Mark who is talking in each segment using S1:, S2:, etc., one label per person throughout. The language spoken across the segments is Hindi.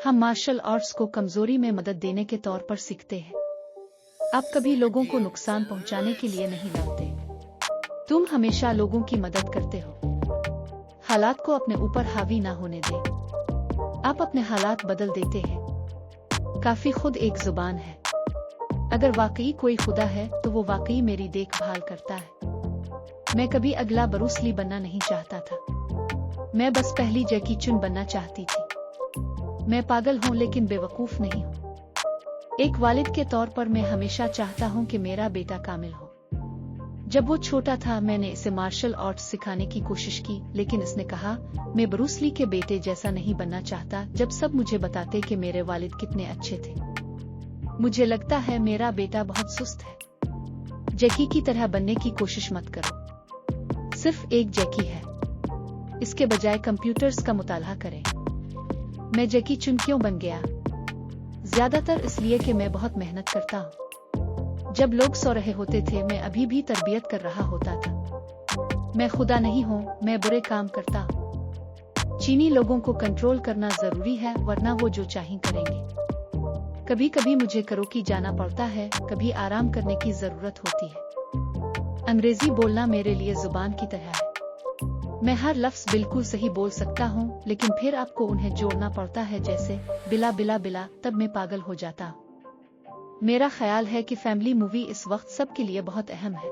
S1: हम मार्शल आर्ट्स को कमजोरी में मदद देने के तौर पर सीखते हैं। आप कभी लोगों को नुकसान पहुंचाने के लिए नहीं लड़ते। तुम हमेशा लोगों की मदद करते हो। हालात को अपने ऊपर हावी ना होने दे। आप अपने हालात बदल देते हैं। काफी खुद एक जुबान है। अगर वाकई कोई खुदा है तो वो वाकई मेरी देखभाल करता है। मैं कभी अगला ब्रूस ली बनना नहीं चाहता था। मैं बस पहली जैकी चैन बनना चाहती थी। मैं पागल हूँ लेकिन बेवकूफ नहीं हूँ। एक वालिद के तौर पर मैं हमेशा चाहता हूँ कि मेरा बेटा कामिल हो। जब वो छोटा था मैंने इसे मार्शल आर्ट्स सिखाने की कोशिश की, लेकिन इसने कहा मैं ब्रूस ली के बेटे जैसा नहीं बनना चाहता। जब सब मुझे बताते कि मेरे वालिद कितने अच्छे थे, मुझे लगता है मेरा बेटा बहुत सुस्त है। जैकी की तरह बनने की कोशिश मत करो। सिर्फ एक जैकी है। इसके बजाय कंप्यूटर्स का मुताला करें। मैं जैकी चैन क्यों बन गया? ज्यादातर इसलिए कि मैं बहुत मेहनत करता हूँ। जब लोग सो रहे होते थे मैं अभी भी तरबियत कर रहा होता था। मैं खुदा नहीं हूँ, मैं बुरे काम करता हूँ। चीनी लोगों को कंट्रोल करना जरूरी है, वरना वो जो चाहें करेंगे। कभी कभी मुझे कराओके जाना पड़ता है, कभी आराम करने की जरूरत होती है। अंग्रेजी बोलना मेरे लिए जुबान की तरह है। मैं हर लफ्ज बिल्कुल सही बोल सकता हूँ, लेकिन फिर आपको उन्हें जोड़ना पड़ता है, जैसे बिला बिला बिला। तब मैं पागल हो जाता हूँ। मेरा ख्याल है कि फैमिली मूवी इस वक्त सबके लिए बहुत अहम है।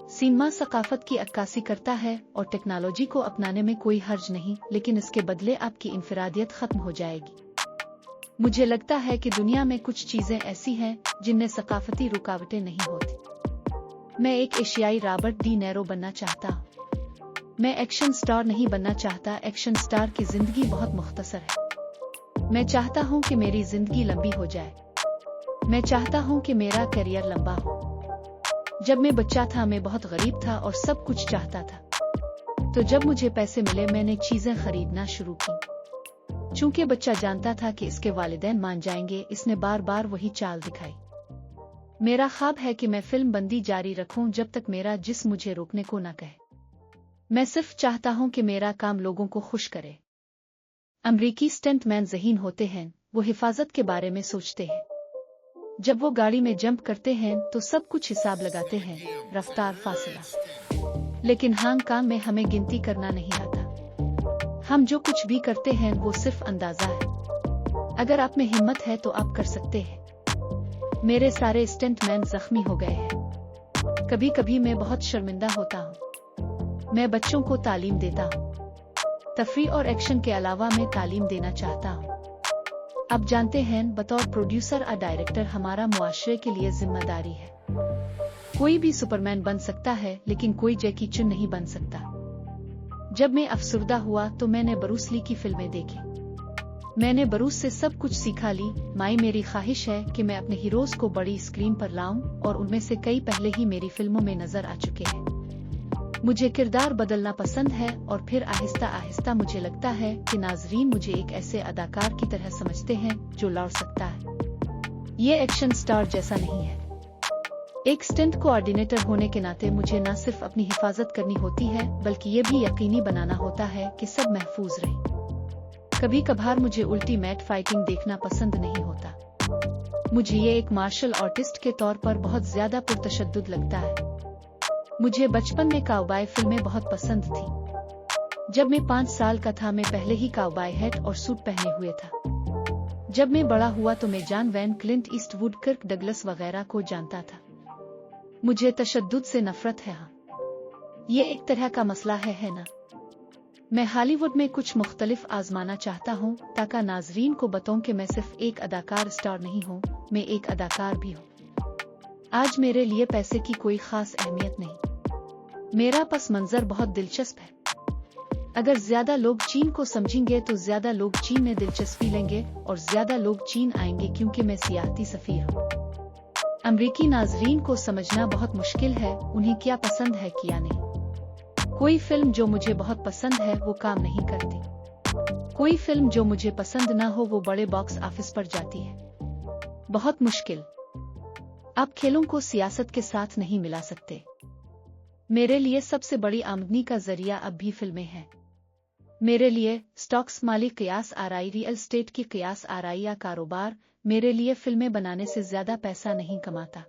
S1: सिनेमा सकाफत की अक्कासी करता है और टेक्नोलॉजी को अपनाने में कोई हर्ज नहीं, लेकिन इसके बदले आपकी इंफरादियत खत्म हो जाएगी। मुझे लगता है कि दुनिया में कुछ चीजें ऐसी हैं जिनमें सकाफती रुकावटें नहीं होती। मैं एक एशियाई रॉबर्ट डी नैरो बनना चाहता हूँ। मैं एक्शन स्टार नहीं बनना चाहता। एक्शन स्टार की जिंदगी बहुत मुख्तसर है। मैं चाहता हूँ कि मेरी जिंदगी लंबी हो जाए। मैं चाहता हूँ कि मेरा करियर लंबा हो। जब मैं बच्चा था मैं बहुत गरीब था और सब कुछ चाहता था। तो जब मुझे पैसे मिले मैंने चीजें खरीदना शुरू की। चूंकि बच्चा जानता था कि इसके वालिदैन मान जाएंगे, इसने बार बार वही चाल दिखाई। मेरा ख्वाब है कि मैं फिल्म बंदी जारी रखूं जब तक मेरा जिस्म मुझे रोकने को न कहे। मैं सिर्फ चाहता हूं कि मेरा काम लोगों को खुश करे। अमरीकी स्टंटमैन ज़हीन होते हैं। वो हिफाजत के बारे में सोचते हैं। जब वो गाड़ी में जंप करते हैं तो सब कुछ हिसाब लगाते हैं, रफ्तार, फासला। लेकिन हांगकांग में हमें गिनती करना नहीं आता। हम जो कुछ भी करते हैं वो सिर्फ अंदाजा है। अगर आप में हिम्मत है तो आप कर सकते हैं। मेरे सारे स्टंटमैन जख्मी हो गए हैं। कभी कभी मैं बहुत शर्मिंदा होता हूँ। मैं बच्चों को तालीम देता हूँ। तफरीह और एक्शन के अलावा मैं तालीम देना चाहता हूँ। आप जानते हैं, बतौर प्रोड्यूसर और डायरेक्टर हमारा मुआशरे के लिए जिम्मेदारी है। कोई भी सुपरमैन बन सकता है, लेकिन कोई जैकी चैन नहीं बन सकता। जब मैं अफसुर्दा हुआ तो मैंने ब्रूस ली की फिल्में देखी। मैंने ब्रूस से सब कुछ सीखा ली। मेरी ख्वाहिश है कि मैं अपने हीरोज को बड़ी स्क्रीन पर लाऊं, और उनमें से कई पहले ही मेरी फिल्मों में नजर आ चुके हैं। मुझे किरदार बदलना पसंद है, और फिर आहिस्ता आहिस्ता मुझे लगता है कि नाजरीन मुझे एक ऐसे अदाकार की तरह समझते हैं जो लड़ सकता है। ये एक्शन स्टार जैसा नहीं है। एक स्टंट कोऑर्डिनेटर होने के नाते मुझे न सिर्फ अपनी हिफाजत करनी होती है, बल्कि ये भी यकीनी बनाना होता है कि सब महफूज रहे। कभी कभार मुझे उल्टी मैट फाइटिंग देखना पसंद नहीं होता। मुझे ये एक मार्शल आर्टिस्ट के तौर पर बहुत ज्यादा पुरतशद्दुद लगता है। मुझे बचपन में काउबॉय फिल्में बहुत पसंद थी। जब मैं 5 साल का था मैं पहले ही काउबॉय हैट और सूट पहने हुए था। जब मैं बड़ा हुआ तो मैं जॉन वैन, क्लिंट ईस्टवुड, कर्क डगलस वगैरह को जानता था। मुझे तशद्दुद से नफरत है। ये एक तरह का मसला है ना? मैं हॉलीवुड में कुछ मुख्तलिफ आजमाना चाहता हूँ, ताकि नाजरीन को बताऊं कि मैं सिर्फ एक अदाकार स्टार नहीं हूँ, मैं एक अदाकार भी हूँ। आज मेरे लिए पैसे की कोई खास अहमियत नहीं। मेरा पस मंजर बहुत दिलचस्प है। अगर ज्यादा लोग चीन को समझेंगे तो ज्यादा लोग चीन में दिलचस्पी लेंगे, और ज्यादा लोग चीन आएंगे, क्योंकि मैं सियाहती सफीर हूँ। अमरीकी नाजरीन को समझना बहुत मुश्किल है, उन्हें क्या पसंद है क्या नहीं। कोई फिल्म जो मुझे बहुत पसंद है वो काम नहीं करती। कोई फिल्म जो मुझे पसंद ना हो वो बड़े बॉक्स ऑफिस पर जाती है। बहुत मुश्किल। आप खेलों को सियासत के साथ नहीं मिला सकते। मेरे लिए सबसे बड़ी आमदनी का जरिया अब भी फिल्में हैं। मेरे लिए स्टॉक्स माली कियास आरई, रियल स्टेट की कियास आरई या कारोबार मेरे लिए फिल्में बनाने से ज्यादा पैसा नहीं कमाता।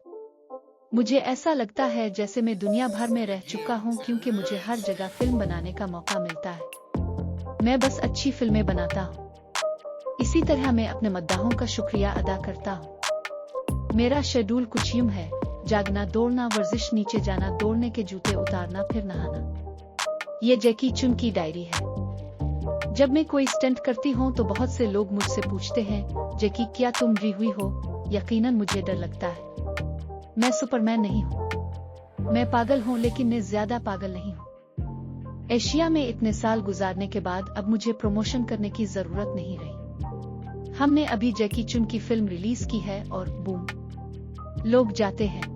S1: मुझे ऐसा लगता है जैसे मैं दुनिया भर में रह चुका हूँ, क्योंकि मुझे हर जगह फिल्म बनाने का मौका मिलता है। मैं बस अच्छी फिल्में बनाता हूँ। इसी तरह मैं अपने मद्दाहों का शुक्रिया अदा करता हूँ। मेरा शेड्यूल कुछ यूं है: जागना, दौड़ना, वर्जिश, नीचे जाना, दौड़ने के जूते उतारना, फिर नहाना। ये जैकी चुन की डायरी है। जब मैं कोई स्टंट करती हूँ तो बहुत से लोग मुझसे पूछते हैं, जैकी क्या तुम री हुई हो? यकीनन मुझे डर लगता है। मैं सुपरमैन नहीं हूँ। मैं पागल हूँ, लेकिन मैं ज्यादा पागल नहीं हूँ। एशिया में इतने साल गुजारने के बाद अब मुझे प्रमोशन करने की जरूरत नहीं रही। हमने अभी जैकी चुन की फिल्म रिलीज की है और बूम, लोग जाते हैं।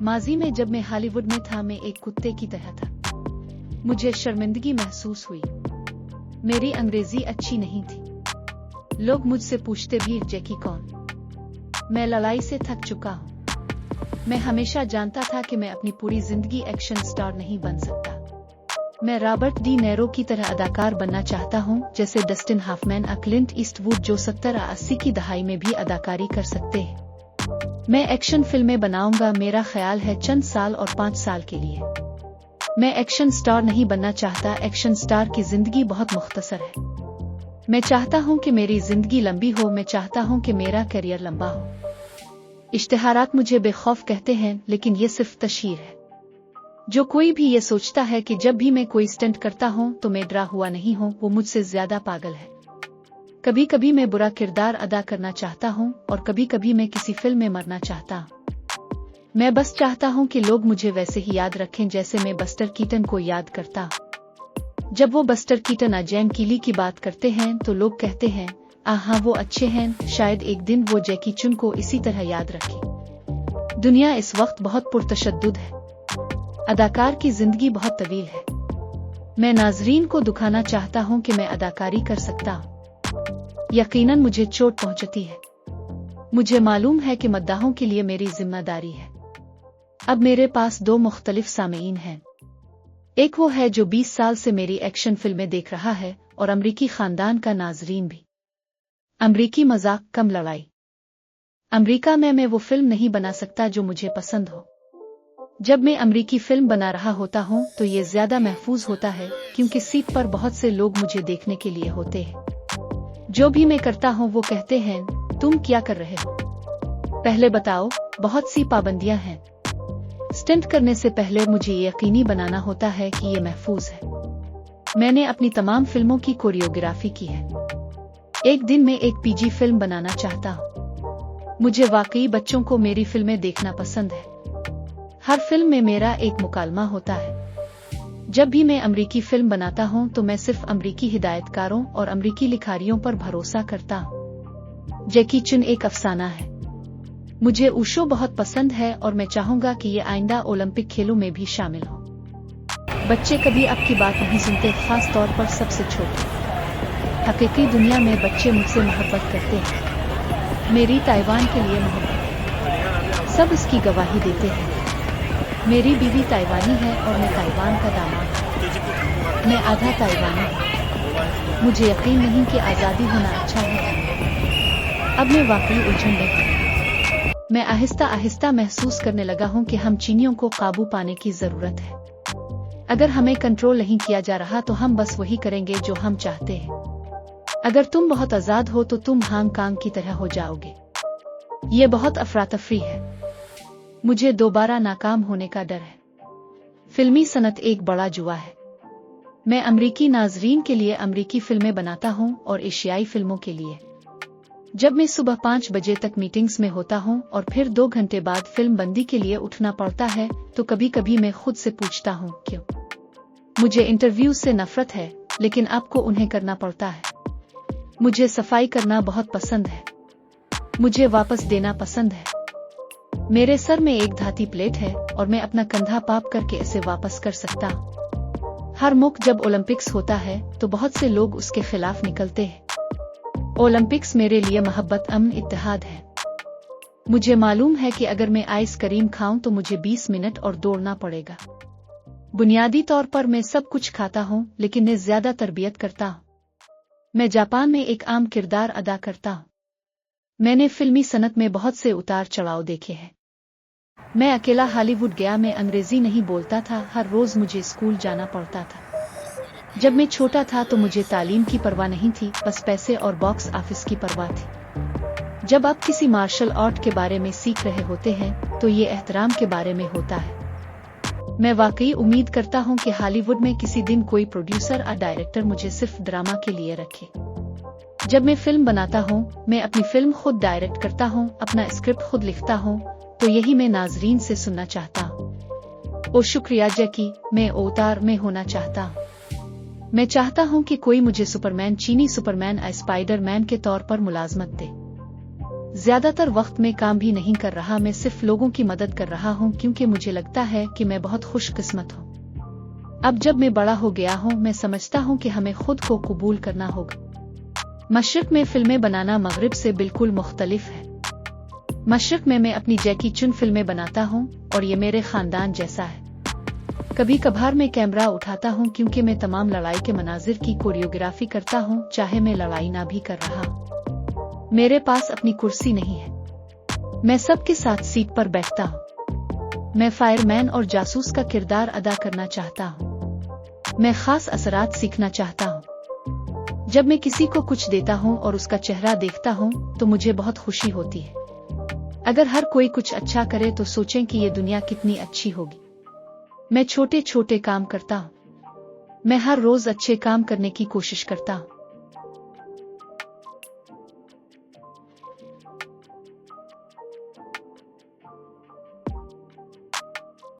S1: माजी में जब मैं हॉलीवुड में था, मैं एक कुत्ते की तरह था। मुझे शर्मिंदगी महसूस हुई। मेरी अंग्रेजी अच्छी नहीं थी। लोग मुझसे पूछते भी, जैकी कौन? मैं लड़ाई से थक चुका हूँ। मैं हमेशा जानता था कि मैं अपनी पूरी जिंदगी एक्शन स्टार नहीं बन सकता। मैं रॉबर्ट डी नैरो की तरह अदाकार बनना चाहता हूँ, जैसे डस्टिन हॉफमैन, क्लिंट ईस्टवुड, जो 70-80 की दहाई में भी अदाकारी कर सकते हैं। मैं एक्शन फिल्में बनाऊंगा, मेरा ख्याल है चंद साल और 5 साल के लिए। मैं एक्शन स्टार नहीं बनना चाहता। एक्शन स्टार की जिंदगी बहुत मुख्तसर है। मैं चाहता हूँ कि मेरी जिंदगी लंबी हो। मैं चाहता हूँ कि मेरा करियर लंबा हो। इश्तिहारात मुझे बेखौफ कहते हैं, लेकिन ये सिर्फ तशहीर है। जो कोई भी ये सोचता है कि जब भी मैं कोई स्टंट करता हूँ तो मैं डरा हुआ नहीं हूँ, वो मुझसे ज्यादा पागल है। कभी कभी मैं बुरा किरदार अदा करना चाहता हूँ और कभी कभी मैं किसी फिल्म में मरना चाहता हूँ। मैं बस चाहता हूँ कि लोग मुझे वैसे ही याद रखें जैसे मैं बस्टर कीटन को याद करता हूँ। जब वो बस्टर कीटन या जैन कीली की बात करते हैं तो लोग कहते हैं, हाँ वो अच्छे हैं। शायद एक दिन वो जैकी चुन को इसी तरह याद रखे। दुनिया इस वक्त बहुत पुरतशद्दुद है। अदाकार की जिंदगी बहुत तवील है। मैं नाजरीन को दिखाना चाहता हूँ कि मैं अदाकारी कर सकता हूँ। यकीनन मुझे चोट पहुंचती है। मुझे मालूम है कि मद्दाहों के लिए मेरी जिम्मेदारी है। अब मेरे पास 2 मुख्तलिफ सामीन हैं। एक वो है जो 20 साल से मेरी एक्शन फिल्में देख रहा है, और अमरीकी खानदान का नाजरीन भी। अमरीकी मजाक कम लड़ाई। अमरीका में मैं वो फिल्म नहीं बना सकता जो मुझे पसंद हो। जब मैं अमरीकी फिल्म बना रहा होता हूँ तो ये ज्यादा महफूज होता है, क्योंकि सीट पर बहुत से लोग मुझे देखने के लिए होते हैं। जो भी मैं करता हूँ वो कहते हैं, तुम क्या कर रहे हो? पहले बताओ। बहुत सी पाबंदियां हैं। स्टंट करने से पहले मुझे यकीनी बनाना होता है कि ये महफूज है। मैंने अपनी तमाम फिल्मों की कोरियोग्राफी की है। एक दिन मैं एक पीजी फिल्म बनाना चाहता हूँ। मुझे वाकई बच्चों को मेरी फिल्में देखना पसंद है। हर फिल्म में मेरा एक मुकालमा होता है। जब भी मैं अमरीकी फिल्म बनाता हूँ तो मैं सिर्फ अमरीकी हिदायतकारों और अमरीकी लिखारियों पर भरोसा करता हूँ। जैकी चुन एक अफसाना है। मुझे ऊशो बहुत पसंद है और मैं चाहूंगा कि ये आइंदा ओलंपिक खेलों में भी शामिल हो। बच्चे कभी आपकी बात नहीं सुनते, खास तौर पर सबसे छोटे। हकीकी दुनिया में बच्चे मुझसे मोहब्बत करते हैं। मेरी ताइवान के लिए मोहब्बत, सब इसकी गवाही देते हैं। मेरी बीवी ताइवानी है और मैं ताइवान का दामाद हूँ। मैं आधा ताइवानी हूँ। मुझे यकीन नहीं कि आज़ादी होना अच्छा है। अब मैं वाकई उलझन में हूँ। मैं आहिस्ता आहिस्ता महसूस करने लगा हूँ कि हम चीनियों को काबू पाने की जरूरत है। अगर हमें कंट्रोल नहीं किया जा रहा तो हम बस वही करेंगे जो हम चाहते हैं। अगर तुम बहुत आजाद हो तो तुम हांगकांग की तरह हो जाओगे। ये बहुत अफरा-तफरी है। मुझे दोबारा नाकाम होने का डर है। फिल्मी सनत एक बड़ा जुआ है। मैं अमरीकी नाजरीन के लिए अमरीकी फिल्में बनाता हूँ और एशियाई फिल्मों के लिए। जब मैं सुबह 5 बजे तक मीटिंग्स में होता हूँ और फिर 2 घंटे बाद फिल्म बंदी के लिए उठना पड़ता है, तो कभी कभी मैं खुद से पूछता हूँ, क्यों? मुझे इंटरव्यू से नफरत है, लेकिन आपको उन्हें करना पड़ता है। मुझे सफाई करना बहुत पसंद है। मुझे वापस देना पसंद है। मेरे सर में एक धाती प्लेट है और मैं अपना कंधा पाप करके इसे वापस कर सकता हूँ। हर मुल्क जब ओलंपिक्स होता है तो बहुत से लोग उसके खिलाफ निकलते हैं। ओलंपिक्स मेरे लिए मोहब्बत, अमन, इत्तेहाद है। मुझे मालूम है कि अगर मैं आइस क्रीम खाऊं तो मुझे 20 मिनट और दौड़ना पड़ेगा। बुनियादी तौर पर मैं सब कुछ खाता हूँ, लेकिन मैं ज्यादा तरबियत करता हूँ। मैं जापान में एक आम किरदार अदा करता हूँ। मैंने फिल्मी सनत में बहुत से उतार चढ़ाव देखे हैं। मैं अकेला हॉलीवुड गया, मैं अंग्रेजी नहीं बोलता था, हर रोज मुझे स्कूल जाना पड़ता था। जब मैं छोटा था तो मुझे तालीम की परवाह नहीं थी, बस पैसे और बॉक्स ऑफिस की परवाह थी। जब आप किसी मार्शल आर्ट के बारे में सीख रहे होते हैं तो ये एहतराम के बारे में होता है। मैं वाकई उम्मीद करता हूँ कि हॉलीवुड में किसी दिन कोई प्रोड्यूसर और डायरेक्टर मुझे सिर्फ ड्रामा के लिए रखे। जब मैं फिल्म बनाता हूँ, मैं अपनी फिल्म खुद डायरेक्ट करता हूँ, अपना स्क्रिप्ट खुद लिखता हूँ, तो यही मैं नाजरीन से सुनना चाहता हूँ। ओ शुक्रिया जैकी, मैं अवतार में होना चाहता हूँ। मैं चाहता हूँ कि कोई मुझे सुपरमैन, चीनी सुपरमैन या स्पाइडरमैन के तौर पर मुलाजमत दे। ज्यादातर वक्त में काम भी नहीं कर रहा, मैं सिर्फ लोगों की मदद कर रहा हूँ, क्योंकि मुझे लगता है कि मैं बहुत खुशकिस्मत हूँ। अब जब मैं बड़ा हो गया हूँ, मैं समझता हूँ कि हमें खुद को कबूल करना होगा। मशरिक में फिल्में बनाना मगरिब से बिल्कुल मुख्तलिफ है। मशरिक में मैं अपनी जैकी चुन फिल्में बनाता हूँ और ये मेरे खानदान जैसा है। कभी कभार मैं कैमरा उठाता हूँ, क्योंकि मैं तमाम लड़ाई के मनाजिर की कोरियोग्राफी करता हूँ, चाहे मैं लड़ाई ना भी कर रहा हूँ। मेरे पास अपनी कुर्सी नहीं है, मैं सबके साथ सीट पर बैठता हूँ। मैं फायरमैन और जासूस का किरदार अदा करना चाहता हूँ। मैं खास असरात सीखना चाहता हूँ। जब मैं किसी को कुछ देता हूँ और उसका चेहरा देखता हूँ तो मुझे बहुत खुशी होती है। अगर हर कोई कुछ अच्छा करे तो सोचें कि ये दुनिया कितनी अच्छी होगी। मैं छोटे छोटे काम करता हूँ। मैं हर रोज अच्छे काम करने की कोशिश करता हूँ।